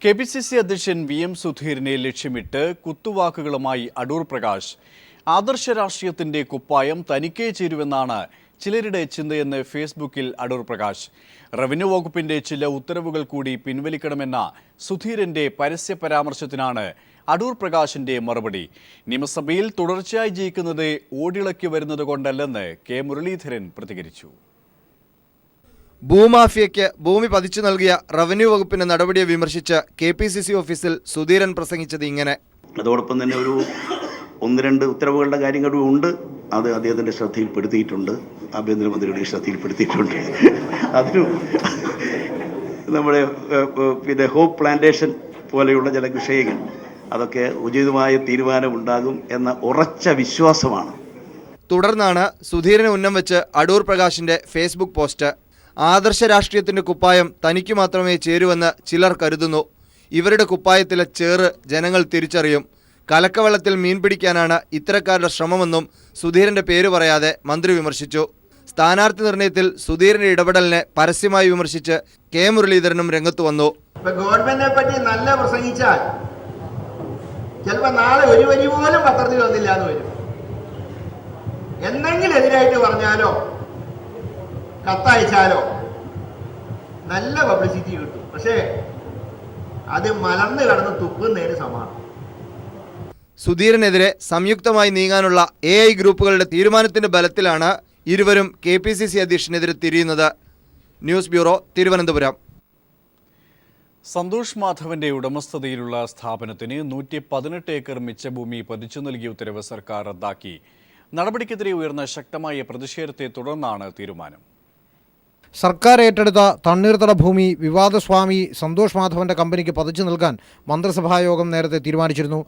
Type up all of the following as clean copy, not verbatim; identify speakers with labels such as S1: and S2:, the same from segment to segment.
S1: KPCC അധ്യക്ഷൻ VM. സുധീരനെ ലക്ഷ്യമിട്ട് കുത്തുവാക്കുകളുമായി അടൂർ പ്രകാശ്. ആദർശ രാഷ്ട്രീയത്തിന്റെ കുപ്പായം തനിക്കേ ചേരുവെന്നാണ് ചിലരുടെ ചിന്തയെന്ന് ഫേസ്ബുക്കിൽ അടൂർ പ്രകാശ്. റവന്യൂ വകുപ്പിന്റെ ചില ഉത്തരവുകൾ കൂടി പിൻവലിക്കണമെന്ന സുധീരന്റെ പരസ്യ പരാമർശത്തിനാണ് അടൂർ പ്രകാശിന്റെ മറുപടി. നിയമസഭയിൽ തുടർച്ചയായി ജയിക്കുന്നത് ഓടിളക്കി വരുന്നത് കൊണ്ടല്ലെന്ന് കെ. മുരളീധരൻ പ്രതികരിച്ചു.
S2: ഭൂമാഫിയയ്ക്ക് ഭൂമി പതിച്ചു നൽകിയ റവന്യൂ വകുപ്പിന്റെ നടപടിയെ വിമർശിച്ച് കെ.പി.സി.സി ഓഫീസിൽ സുധീരൻ പ്രസംഗിച്ചത് ഇങ്ങനെ:
S3: അതോടൊപ്പം തന്നെ ഒരു 1-2 ഉത്തരവുകളുടെ കാര്യങ്ങളും ഉണ്ട്. അത് അദ്ദേഹത്തിൻ്റെ ശ്രദ്ധയിൽപ്പെടുത്തിയിട്ടുണ്ട്, ആഭ്യന്തരമന്ത്രിയുടെ ശ്രദ്ധയിൽപ്പെടുത്തിയിട്ടുണ്ട്. അതിനും നമ്മുടെ ഹോപ്പ് പ്ലാന്റേഷൻ പോലെയുള്ള ചില വിഷയങ്ങൾ, അതൊക്കെ ഉചിതമായ തീരുമാനമുണ്ടാകും എന്ന ഉറച്ച വിശ്വാസമാണ്.
S2: തുടർന്നാണ് സുധീരനെ ഉന്നം വെച്ച് അടൂർ പ്രകാശിന്റെ ഫേസ്ബുക്ക് പോസ്റ്റ്. ആദർശ രാഷ്ട്രീയത്തിന്റെ കുപ്പായം തനിക്ക് മാത്രമേ ചേരുവെന്ന് ചിലർ കരുതുന്നു. ഇവരുടെ കുപ്പായത്തിലെ ചേറ് ജനങ്ങൾ തിരിച്ചറിയും. കലക്കവെള്ളത്തിൽ മീൻ പിടിക്കാനാണ് ഇത്തരക്കാരുടെ ശ്രമമെന്നും സുധീരന്റെ പേര് പറയാതെ മന്ത്രി വിമർശിച്ചു. സ്ഥാനാർത്ഥി നിർണയത്തിൽ സുധീരന്റെ ഇടപെടലിനെ പരസ്യമായി വിമർശിച്ച് കെ. മുരളീധരനും രംഗത്ത് വന്നു.
S4: ഗവൺമെന്റിനെ പറ്റി നല്ല പ്രസംഗിച്ചാൽ ചിലപ്പോൾ നാളെ ഒരു വരി പോലും പത്രത്തിൽ വന്നില്ല എന്ന് വരും. എന്തെങ്കിലും എതിരായിട്ട് പറഞ്ഞാലോ കത്തയച്ചാലോ നല്ല പബ്ലിസിറ്റി കിട്ടും. പക്ഷേ അത് മലർന്നു കടന്ന് തുപ്പുന്നതിന് സമാനം.
S2: സുധീരനെതിരെ സംയുക്തമായി നീങ്ങാനുള്ള AI ഗ്രൂപ്പുകളുടെ തീരുമാനത്തിന്റെ ബലത്തിലാണ് ഇരുവരും കെ.പി.സി.സി അധ്യക്ഷനെതിരെ തിരിയുന്നത്. News bureau, Thiruvananthapuram.
S1: സന്തോഷ് മാധവന്റെ ഉടമസ്ഥതയിലുള്ള സ്ഥാപനത്തിന് 118 ഏക്കർ മിച്ചഭൂമി പതിച്ചു നൽകിയ ഉത്തരവ് സർക്കാർ റദ്ദാക്കി. നടപടിക്കെതിരെ ഉയർന്ന ശക്തമായ പ്രതിഷേധത്തെ തുടർന്നാണ് തീരുമാനം.
S5: സർക്കാർ ഏറ്റെടുത്ത തണ്ണീർത്തട ഭൂമി വിവാദസ്വാമി സന്തോഷ് മാധവന്റെ കമ്പനിക്ക് പതിച്ചു നൽകാൻ മന്ത്രിസഭായോഗം നേരത്തെ തീരുമാനിച്ചിരുന്നു.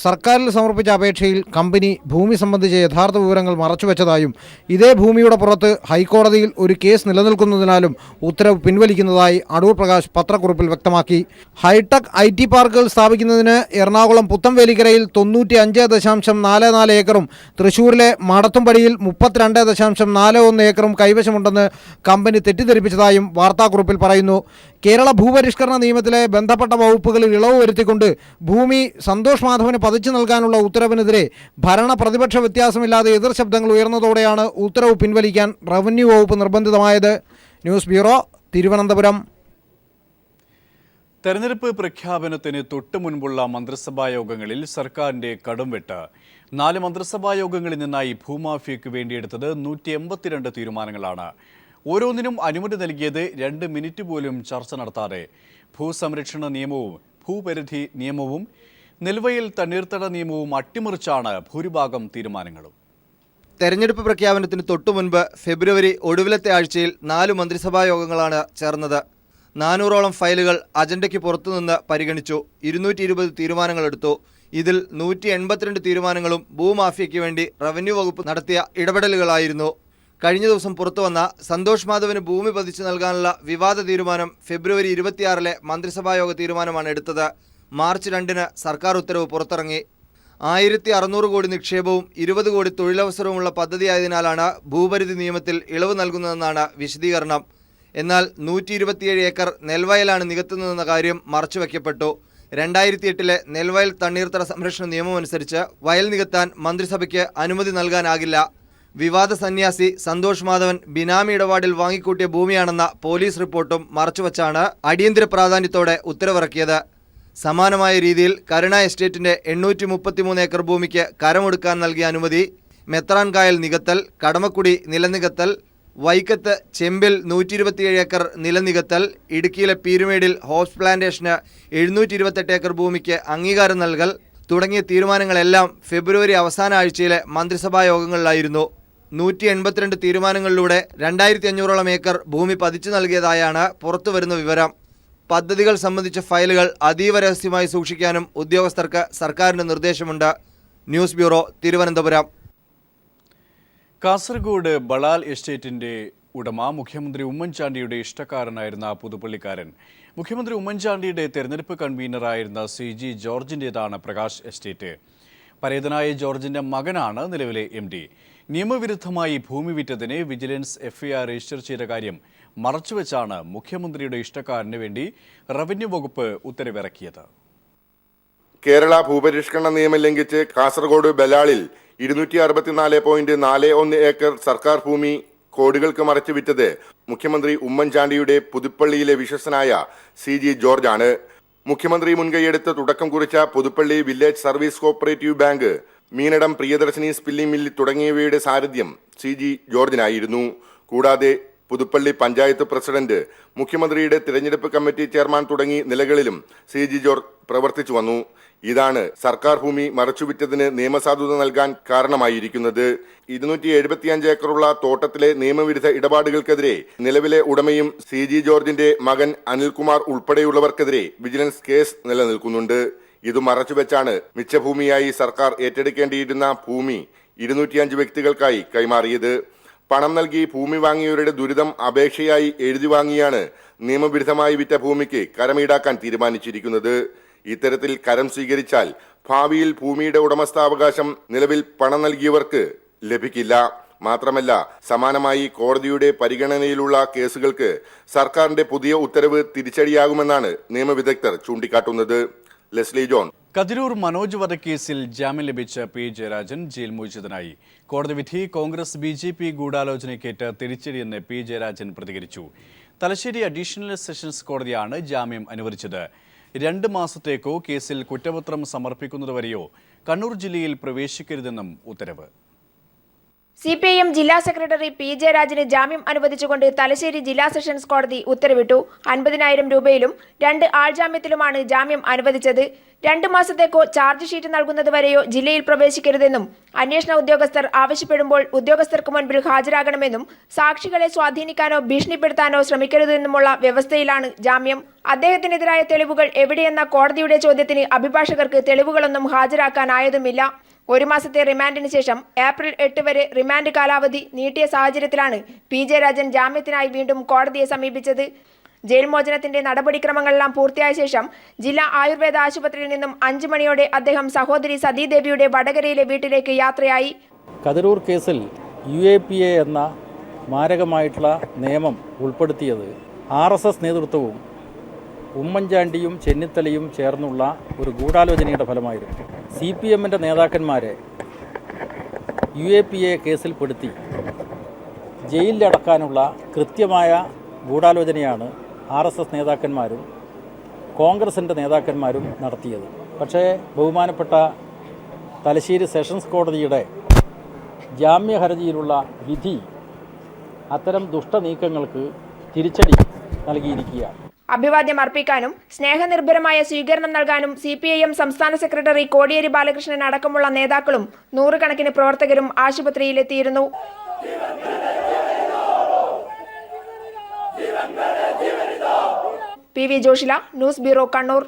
S5: സർക്കാരിൽ സമർപ്പിച്ച അപേക്ഷയിൽ കമ്പനി ഭൂമി സംബന്ധിച്ച യഥാർത്ഥ വിവരങ്ങൾ മറച്ചുവെച്ചതായും ഇതേ ഭൂമിയുടെ പുറത്ത് ഹൈക്കോടതിയിൽ ഒരു കേസ് നിലനിൽക്കുന്നതിനാലും ഉത്തരവ് പിൻവലിക്കുന്നതായി അടൂർ പ്രകാശ് പത്രക്കുറിപ്പിൽ വ്യക്തമാക്കി. ഹൈടെക് IT പാർക്കുകൾ സ്ഥാപിക്കുന്നതിന് എറണാകുളം പുത്തംവേലിക്കരയിൽ 95.44 ഏക്കറും തൃശൂരിലെ മടത്തുംപടിയിൽ 32.41 ഏക്കറും കൈവശമുണ്ടെന്ന് കമ്പനി തെറ്റിദ്ധരിപ്പിച്ചതായും വാർത്താക്കുറിപ്പിൽ പറയുന്നു. കേരള ഭൂപരിഷ്കരണ നിയമത്തിലെ ബന്ധപ്പെട്ട വകുപ്പുകളിൽ ഇളവ് വരുത്തിക്കൊണ്ട് ഭൂമി സന്തോഷ് മാധവന് പതിച്ചു നൽകാനുള്ള ഉത്തരവിനെതിരെ ഭരണ പ്രതിപക്ഷ വ്യത്യാസമില്ലാതെ എതിർ ശബ്ദങ്ങൾ ഉയർന്നതോടെയാണ് ഉത്തരവ് പിൻവലിക്കാൻ റവന്യൂ വകുപ്പ് നിർബന്ധിതമായത്. News bureau, Thiruvananthapuram.
S1: തെരഞ്ഞെടുപ്പ് പ്രഖ്യാപനത്തിന് തൊട്ടു മുൻപുള്ള മന്ത്രിസഭാ യോഗങ്ങളിൽ സർക്കാരിന്റെ കടുംവെട്ട്. 4 മന്ത്രിസഭാ യോഗങ്ങളിൽ നിന്നായി ഭൂമാഫിയയ്ക്ക് വേണ്ടിയെടുത്തത് 182 തീരുമാനങ്ങളാണ്. ഓരോന്നിനും അനുമതി നൽകിയത് 2 മിനിറ്റ് പോലും ചർച്ച നടത്താതെ. ഭൂസംരക്ഷണ നിയമവും ഭൂപരിധി നിയമവും നെൽവയൽ തണ്ണീർത്തട നിയമവും അട്ടിമറിച്ചാണ് ഭൂരിഭാഗം തീരുമാനങ്ങളും.
S2: തെരഞ്ഞെടുപ്പ് പ്രഖ്യാപനത്തിന് തൊട്ടുമുൻപ് ഫെബ്രുവരി ഒടുവിലത്തെ ആഴ്ചയിൽ 4 മന്ത്രിസഭാ യോഗങ്ങളാണ് ചേർന്നത്. 400ഓളം ഫയലുകൾ അജണ്ടയ്ക്ക് പുറത്തുനിന്ന് പരിഗണിച്ചു. 220 തീരുമാനങ്ങളെടുത്തു. ഇതിൽ 182 തീരുമാനങ്ങളും ഭൂമാഫിയയ്ക്ക് വേണ്ടി റവന്യൂ വകുപ്പ് നടത്തിയ ഇടപെടലുകളായിരുന്നു. കഴിഞ്ഞ ദിവസം പുറത്തുവന്ന സന്തോഷ് മാധവന് ഭൂമി പതിച്ചു നൽകാനുള്ള വിവാദ തീരുമാനം ഫെബ്രുവരി 26 മന്ത്രിസഭായോഗ തീരുമാനമാണ് എടുത്തത്. മാർച്ച് 2 സർക്കാർ ഉത്തരവ് പുറത്തിറങ്ങി. 1600 കോടി നിക്ഷേപവും 20 കോടി തൊഴിലവസരവുമുള്ള പദ്ധതിയായതിനാലാണ് ഭൂപരിധി നിയമത്തിൽ ഇളവ് നൽകുന്നതെന്നാണ് വിശദീകരണം. എന്നാൽ 127 ഏക്കർ നെൽവയലാണ് നികത്തുന്നതെന്ന കാര്യം മറച്ചുവെക്കപ്പെട്ടു. 2008 നെൽവയൽ തണ്ണീർത്തട സംരക്ഷണ നിയമമനുസരിച്ച് വയൽ നികത്താൻ മന്ത്രിസഭയ്ക്ക് അനുമതി നൽകാനാകില്ല. വിവാദ സന്യാസി സന്തോഷ് മാധവൻ ബിനാമി ഇടപാടിൽ വാങ്ങിക്കൂട്ടിയ ഭൂമിയാണെന്ന പോലീസ് റിപ്പോർട്ടും മറച്ചുവച്ചാണ് അടിയന്തര പ്രാധാന്യത്തോടെ ഉത്തരവിറക്കിയത്. സമാനമായ രീതിയിൽ കരുണ എസ്റ്റേറ്റിന്റെ 833 ഏക്കർ ഭൂമിക്ക് കരമൊടുക്കാൻ നൽകിയ അനുമതി, മെത്രാൻകായൽ നികത്തൽ, കടമക്കുടി നിലനികത്തൽ, വൈക്കത്ത് ചെമ്പിൽ 127 ഏക്കർ നിലനികത്തൽ, ഇടുക്കിയിലെ പീരുമേടിൽ ഹോപ്സ് പ്ലാന്റേഷന് 728 ഏക്കർ ഭൂമിക്ക് അംഗീകാരം നൽകൽ തുടങ്ങിയ തീരുമാനങ്ങളെല്ലാം ഫെബ്രുവരി അവസാന ആഴ്ചയിലെ മന്ത്രിസഭാ യോഗങ്ങളിലായിരുന്നു. 182 തീരുമാനങ്ങളിലൂടെ 2500ഓളം ഏക്കർ ഭൂമി പതിച്ചു നൽകിയതായാണ് പുറത്തുവരുന്ന വിവരം. പദ്ധതികൾ സംബന്ധിച്ച ഫയലുകൾ അതീവ രഹസ്യമായി സൂക്ഷിക്കാനും ഉദ്യോഗസ്ഥർക്ക് സർക്കാരിന്റെ നിർദ്ദേശമുണ്ട്. News bureau, Thiruvananthapuram.
S1: കാസർഗോഡ് ബളാൽ എസ്റ്റേറ്റിന്റെ ഉടമ മുഖ്യമന്ത്രി ഉമ്മൻചാണ്ടിയുടെ ഇഷ്ടക്കാരനായിരുന്ന പുതുപ്പള്ളിക്കാരൻ. മുഖ്യമന്ത്രി ഉമ്മൻചാണ്ടിയുടെ തെരഞ്ഞെടുപ്പ് കൺവീനറായിരുന്ന CG ജോർജിൻ്റേതാണ് പ്രകാശ് എസ്റ്റേറ്റ്. പരേതനായ ജോർജിന്റെ മകനാണ് നിലവിലെ MD. നിയമവിരുദ്ധമായി ഭൂമി വിറ്റതിന് വിജിലൻസ് FIR രജിസ്റ്റർ ചെയ്ത കാര്യം മറച്ചുവെച്ചാണ് മുഖ്യമന്ത്രിയുടെ ഇഷ്ടക്കാരന് വേണ്ടി റവന്യൂ വകുപ്പ് ഉത്തരവിറക്കിയത്.
S6: കേരള ഭൂപരിഷ്കരണ നിയമം ലംഘിച്ച് കാസർഗോഡ് ബലാളിൽ 264.41 ഏക്കർ സർക്കാർ ഭൂമി കോടികൾക്ക് മറച്ചു വിറ്റത് മുഖ്യമന്ത്രി ഉമ്മൻചാണ്ടിയുടെ പുതുപ്പള്ളിയിലെ വിശ്വസ്തനായ CG ജോർജ് ആണ്. മുഖ്യമന്ത്രി മുൻകൈയെടുത്ത് തുടക്കം കുറിച്ച Puthuppally village service cooperative bank, Meenadam Priyadarshini spinning mill തുടങ്ങിയവയുടെ സാരഥ്യം CG ജോർജിനായിരുന്നു. കൂടാതെ പുതുപ്പള്ളി പഞ്ചായത്ത് പ്രസിഡന്റ്, മുഖ്യമന്ത്രിയുടെ തിരഞ്ഞെടുപ്പ് കമ്മിറ്റി ചെയർമാൻ തുടങ്ങി നിലകളിലും CG ജോർജ് പ്രവർത്തിച്ചു വന്നു. ഇതാണ് സർക്കാർ ഭൂമി മറച്ചുവിറ്റതിന് നിയമസാധുത നൽകാൻ കാരണമായിരിക്കുന്നത്. 275 ഏക്കറുള്ള തോട്ടത്തിലെ നിയമവിരുദ്ധ ഇടപാടുകൾക്കെതിരെ നിലവിലെ ഉടമയും CG ജോർജിന്റെ മകൻ അനിൽകുമാർ ഉൾപ്പെടെയുള്ളവർക്കെതിരെ വിജിലൻസ് കേസ് നിലനിൽക്കുന്നുണ്ട്. ഇത് മറച്ചുവെച്ചാണ് മിച്ചഭൂമിയായി സർക്കാർ ഏറ്റെടുക്കേണ്ടിയിരുന്ന ഭൂമി 205 വ്യക്തികൾക്കായി കൈമാറിയത്. പണം നൽകി ഭൂമി വാങ്ങിയവരുടെ ദുരിതം അപേക്ഷയായി എഴുതി വാങ്ങിയാണ് നിയമവിരുദ്ധമായി വിറ്റ ഭൂമിക്ക് കരമീടാക്കാൻ തീരുമാനിച്ചിരിക്കുന്നത്. ഇത്തരത്തിൽ കരം സ്വീകരിച്ചാൽ ഭാവിയിൽ ഭൂമിയുടെ ഉടമസ്ഥാവകാശം നിലവിൽ പണം നൽകിയവർക്ക് ലഭിക്കില്ല. മാത്രമല്ല, സമാനമായി കോടതിയുടെ പരിഗണനയിലുള്ള കേസുകൾക്ക് സർക്കാരിന്റെ പുതിയ ഉത്തരവ് തിരിച്ചടിയാകുമെന്നാണ് നിയമവിദഗ്ധർ ചൂണ്ടിക്കാട്ടുന്നത്. Leslie John.
S1: കതിരൂർ മനോജ് വധക്കേസിൽ ജാമ്യം ലഭിച്ച P. ജയരാജൻ ജയിൽ മോചിതനായി. കോടതി വിധി കോൺഗ്രസ് BJP ഗൂഢാലോചനയ്ക്കേറ്റ് തിരിച്ചടിയെന്ന് P. ജയരാജൻ പ്രതികരിച്ചു. തലശ്ശേരി അഡീഷണൽ സെഷൻസ് കോടതിയാണ് ജാമ്യം അനുവദിച്ചത്. 2 മാസത്തേക്കോ കേസിൽ കുറ്റപത്രം സമർപ്പിക്കുന്നതുവരെയോ കണ്ണൂർ ജില്ലയിൽ പ്രവേശിക്കരുതെന്നും ഉത്തരവ്.
S7: CPIM ജില്ലാ സെക്രട്ടറി P. ജയരാജന് ജാമ്യം അനുവദിച്ചുകൊണ്ട് തലശ്ശേരി ജില്ലാ സെഷൻസ് കോടതി ഉത്തരവിട്ടു. 50,000 രൂപയിലും 2 ആൾജാമ്യത്തിലുമാണ് ജാമ്യം അനുവദിച്ചത്. 2 മാസത്തേക്കോ ചാർജ് ഷീറ്റ് നൽകുന്നതുവരെയോ ജില്ലയിൽ പ്രവേശിക്കരുതെന്നും അന്വേഷണ ഉദ്യോഗസ്ഥർ ആവശ്യപ്പെടുമ്പോൾ ഉദ്യോഗസ്ഥർക്ക് മുൻപിൽ ഹാജരാകണമെന്നും സാക്ഷികളെ സ്വാധീനിക്കാനോ ഭീഷണിപ്പെടുത്താനോ ശ്രമിക്കരുതെന്നുമുള്ള വ്യവസ്ഥയിലാണ് ജാമ്യം. അദ്ദേഹത്തിനെതിരായ തെളിവുകൾ എവിടെയെന്ന കോടതിയുടെ ചോദ്യത്തിന് അഭിഭാഷകർക്ക് തെളിവുകളൊന്നും ഹാജരാക്കാനായതുമില്ല. 1 മാസത്തെ റിമാൻഡിന് ശേഷം ഏപ്രിൽ 8 വരെ റിമാൻഡ് കാലാവധി നീട്ടിയ സാഹചര്യത്തിലാണ് P. ജയരാജൻ ജാമ്യത്തിനായി വീണ്ടും കോടതിയെ സമീപിച്ചത്. ജയിൽ മോചനത്തിന്റെ നടപടിക്രമങ്ങളെല്ലാം പൂർത്തിയായ ശേഷം ജില്ലാ ആയുർവേദ ആശുപത്രിയിൽ നിന്നും 5 മണിയോടെ അദ്ദേഹം സഹോദരി സതീദേവിയുടെ വടകരയിലെ വീട്ടിലേക്ക് യാത്രയായി.
S8: കതിരൂർ കേസിൽ UAPA എന്ന മാരകമായിട്ടുള്ള നിയമം ഉൾപ്പെടുത്തിയത് RSS നേതൃത്വവും ഉമ്മൻചാണ്ടിയും ചെന്നിത്തലയും ചേർന്നുള്ള ഒരു ഗൂഢാലോചനയുടെ ഫലമായിരുന്നു. CPMന്റെ നേതാക്കന്മാരെ UAPA കേസിൽപ്പെടുത്തി ജയിലിലടക്കാനുള്ള കൃത്യമായ ഗൂഢാലോചനയാണ് RSS നേതാക്കന്മാരും കോൺഗ്രസിൻ്റെ നേതാക്കന്മാരും നടത്തിയത്. പക്ഷേ ബഹുമാനപ്പെട്ട തലശ്ശേരി സെഷൻസ് കോടതിയുടെ ജാമ്യ ഹർജിയിലുള്ള വിധി അത്തരം ദുഷ്ടനീക്കങ്ങൾക്ക് തിരിച്ചടി നൽകിയിരിക്കുകയാണ്.
S7: അഭിവാദ്യം അർപ്പിക്കാനും സ്നേഹനിർഭരമായ സ്വീകരണം നൽകാനും CPIM സംസ്ഥാന സെക്രട്ടറി കോടിയേരി ബാലകൃഷ്ണൻ അടക്കമുള്ള നേതാക്കളും നൂറുകണക്കിന് പ്രവർത്തകരും ആശുപത്രിയിലെത്തിയിരുന്നു. PV Joshila, news bureau, Kannur.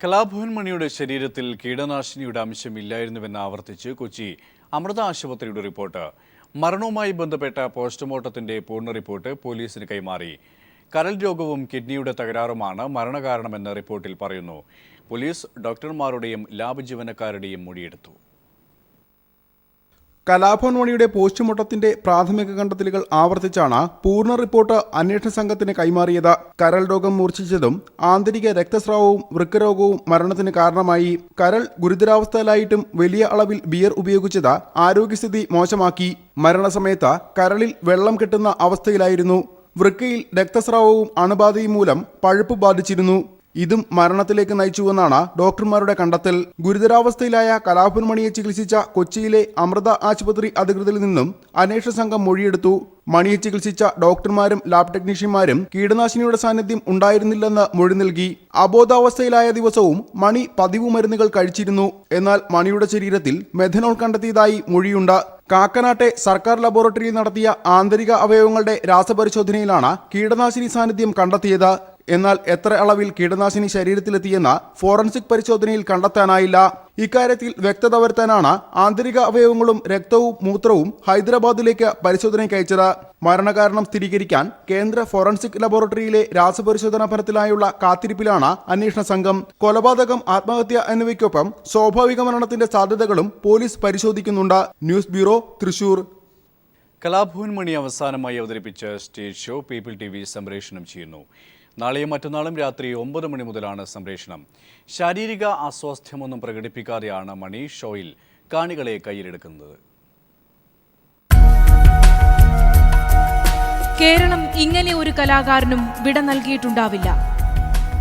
S1: Kalabhavan മണിയുടെ ശരീരത്തിൽ കീടനാശിനിയുടെ അംശമില്ലായിരുന്നുവെന്ന് ആവർത്തിച്ച് കൊച്ചി അമൃത ആശുപത്രിയുടെ റിപ്പോർട്ട്. മരണവുമായി ബന്ധപ്പെട്ട പോസ്റ്റ്മോർട്ടത്തിന്റെ പൂർണ്ണ റിപ്പോർട്ട് പോലീസിന് കൈമാറി. കരൾ രോഗവും കിഡ്നിയുടെ തകരാറുമാണ് മരണകാരണമെന്ന് റിപ്പോർട്ടിൽ പറയുന്നു. പോലീസ് ഡോക്ടർമാരുടെയും ലാബ് ജീവനക്കാരുടെയും മൊഴിയെടുത്തു.
S9: കലാഭവൻ മണിയുടെ പോസ്റ്റ്മോർട്ടത്തിന്റെ പ്രാഥമിക കണ്ടെത്തലുകൾ ആവർത്തിച്ചാണ് പൂർണ്ണ റിപ്പോർട്ട് അന്വേഷണ സംഘത്തിന് കൈമാറിയത്. കരൾ രോഗം മൂർച്ഛിച്ചതും ആന്തരിക രക്തസ്രാവവും വൃക്കരോഗവും മരണത്തിന് കാരണമായി. കരൾ ഗുരുതരാവസ്ഥയിലായിട്ടും വലിയ അളവിൽ ബിയർ ഉപയോഗിച്ചത് ആരോഗ്യസ്ഥിതി മോശമാക്കി. മരണസമയത്ത് കരളിൽ വെള്ളം കെട്ടുന്ന അവസ്ഥയിലായിരുന്നു. വൃക്കയിൽ രക്തസ്രാവവും അണുബാധയും മൂലം പഴുപ്പ് ബാധിച്ചിരുന്നു. ഇതും മരണത്തിലേക്ക് നയിച്ചുവെന്നാണ് ഡോക്ടർമാരുടെ കണ്ടെത്തൽ. ഗുരുതരാവസ്ഥയിലായ കലാഭവൻ മണിയെ ചികിത്സിച്ച കൊച്ചിയിലെ അമൃത ആശുപത്രി അധികൃതരിൽ നിന്നും അന്വേഷണ സംഘം മൊഴിയെടുത്തു. മണിയെ ചികിത്സിച്ച ഡോക്ടർമാരും ലാബ് ടെക്നീഷ്യന്മാരും കീടനാശിനിയുടെ സാന്നിധ്യം ഉണ്ടായിരുന്നില്ലെന്ന് മൊഴി നൽകി. അബോധാവസ്ഥയിലായ ദിവസവും മണി പതിവ് മരുന്നുകൾ കഴിച്ചിരുന്നു. എന്നാൽ മണിയുടെ ശരീരത്തിൽ മെഥനോൾ കണ്ടെത്തിയതായി മൊഴിയുണ്ട്. കാക്കനാട്ടെ സർക്കാർ ലബോറട്ടറിയിൽ നടത്തിയ ആന്തരിക അവയവങ്ങളുടെ രാസപരിശോധനയിലാണ് കീടനാശിനി സാന്നിധ്യം കണ്ടെത്തിയത്. എന്നാൽ എത്ര അളവിൽ കീടനാശിനി ശരീരത്തിലെത്തിയെന്ന് ഫോറൻസിക് പരിശോധനയിൽ കണ്ടെത്താനായില്ല. ഇക്കാര്യത്തിൽ വ്യക്തത വരുത്താനാണ് ആന്തരിക അവയവങ്ങളും രക്തവും മൂത്രവും ഹൈദരാബാദിലേക്ക് പരിശോധനയ്ക്ക് അയച്ചത്. മരണകാരണം സ്ഥിരീകരിക്കാൻ കേന്ദ്ര ഫോറൻസിക് ലബോറട്ടറിയിലെ രാസപരിശോധനാ ഫലത്തിനായുള്ള കാത്തിരിപ്പിലാണ് അന്വേഷണ സംഘം. കൊലപാതകം, ആത്മഹത്യ എന്നിവയ്ക്കൊപ്പം സ്വാഭാവിക മരണത്തിന്റെ സാധ്യതകളും പോലീസ് പരിശോധിക്കുന്നുണ്ട്. News bureau, Thrissur.
S1: കലാഭവൻ മണി അവസാനമായി അവതരിപ്പിച്ച സ്റ്റേജ് ഷോ പീപ്പിൾ TV സംപ്രേഷണം ചെയ്യുന്നു. നാളെയും മറ്റന്നാളും രാത്രി 9 മണി മുതലാണ് സംപ്രേഷണം. ശാരീരിക അസ്വാസ്ഥ്യമൊന്നും പ്രകടിപ്പിക്കാതെയാണ് മണി ഷോയിൽ കാണികളെ കയ്യിലെടുക്കുന്നത്.
S10: കേരളം ഇങ്ങനെ ഒരു കലാകാരനും വിട നൽകിയിട്ടുണ്ടാവില്ല.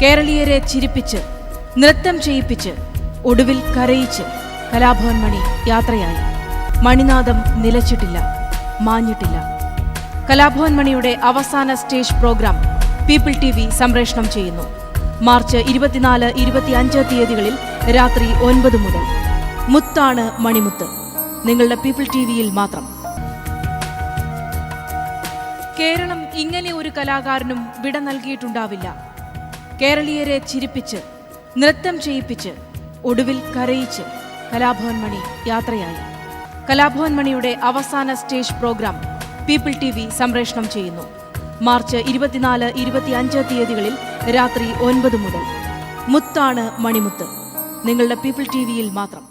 S10: കേരളീയരെ ചിരിപ്പിച്ച്, നൃത്തം ചെയ്യിപ്പിച്ച്, ഒടുവിൽ കരയിച്ച് കലാഭവൻ മണി യാത്രയായി. മണിനാദം നിലച്ചിട്ടില്ല, മാഞ്ഞിട്ടില്ല. കലാഭവൻ മണിയുടെ അവസാന സ്റ്റേജ് പ്രോഗ്രാം പീപ്പിൾ TV സംപ്രേഷണം ചെയ്യുന്നു. മാർച്ച് 24, 25 തീയതികളിൽ രാത്രി 9 മുതൽ. മുത്താണ് മണിമുത്ത്, നിങ്ങളുടെ പീപ്പിൾ TVയിൽ മാത്രം. കേരളം ഇങ്ങനെ ഒരു കലാകാരനും വിട നൽകിയിട്ടുണ്ടാവില്ല. കേരളീയരെ ചിരിപ്പിച്ച്, നൃത്തം ചെയ്യിപ്പിച്ച്, ഒടുവിൽ കരയിച്ച് കലാഭവൻ മണി യാത്രയായി. കലാഭവൻ മണിയുടെ അവസാന സ്റ്റേജ് പ്രോഗ്രാം പീപ്പിൾ TV സംപ്രേഷണം ചെയ്യുന്നു. മാർച്ച് 24, 25 തീയതികളിൽ രാത്രി 9 മുതൽ. മുത്താണ് മണിമുത്ത്, നിങ്ങളുടെ പീപ്പിൾ TVയിൽ മാത്രം.